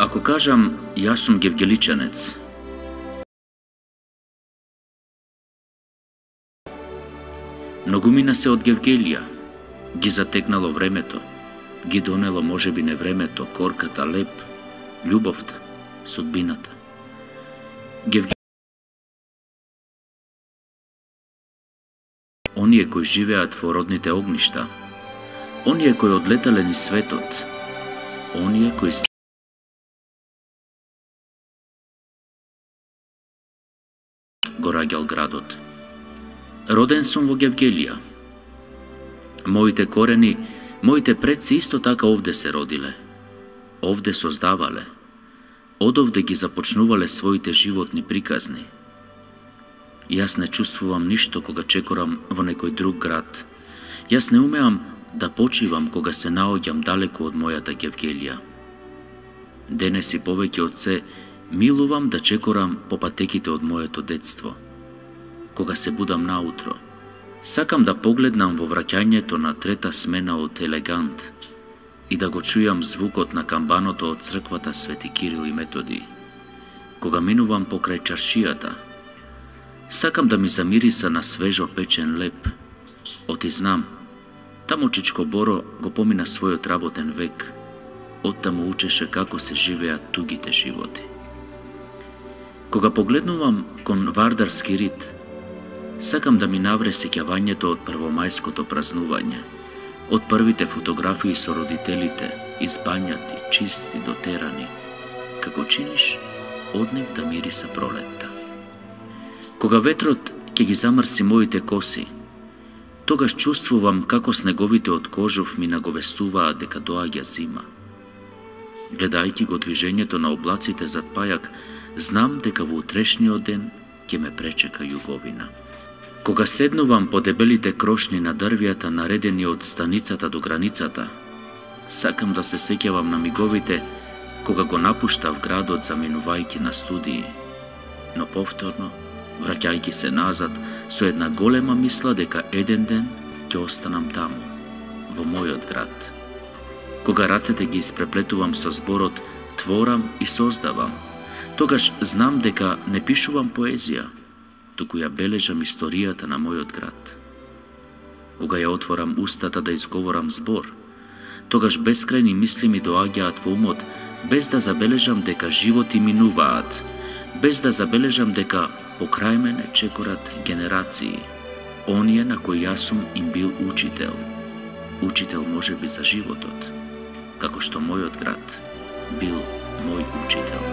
Ако кажам, јас сум гевгеличанец, многумина се од Гевгелија, ги затекнало времето, ги донело можеби не времето, корката, леп, љубовта, судбината. Оние кои живеат во родните огништа, оние кои одлетале низ светот, оние кои го раѓал градот. Роден сум во Гевгелија. Моите корени, моите предци исто така овде се родиле, овде создавале, одовде ги започнувале своите животни приказни. Јас не чувствувам ништо кога чекорам во некој друг град. Јас не умеам да почивам кога се наоѓам далеку од мојата Гевгелија. Денес и повеќе од се милувам да чекорам по патеките од моето детство. Кога се будам наутро, сакам да погледнам во враќањето на трета смена од Елегант и да го чујам звукот на камбаното од црквата Свети Кирил и Методи. Кога минувам покрај чаршијата, сакам да ми замириса на свежо печен леп. Оти знам, таму Чичко Боро го помина својот работен век, оттаму учеше како се живеат тугите животи. Кога погледнувам кон Вардарски рид, сакам да ми навре сеќавањето од првомајското празнување, од првите фотографии со родителите, избањати, чисти, дотерани, како чиниш од нив да мириса пролетта. Кога ветрот ќе ги замрси моите коси, тогаш чувствувам како снеговите од кожув ми наговестуваат дека доаѓа зима. Гледајќи го движењето на облаците зад пајак, знам дека во утрешниот ден ќе ме пречека љубовина. Кога седнувам по дебелите крошни на дрвјата наредени од станицата до границата, сакам да се сеќавам на миговите кога го напуштав градот заминувајќи на студии, но повторно, враќајќи се назад со една голема мисла дека еден ден ќе останам таму, во мојот град. Кога рацете ги испреплетувам со зборот «Творам и создавам», тогаш знам дека не пишувам поезија, туку ја бележам историјата на мојот град. Кога ја отворам устата да изговорам збор, тогаш бескрајни мисли ми доаѓаат во умот, без да забележам дека животи минуваат, без да забележам дека покрај мене чекорат генерации, оние на кои јас сум им бил учител. Учител можеби за животот, како што мојот град бил мој учител.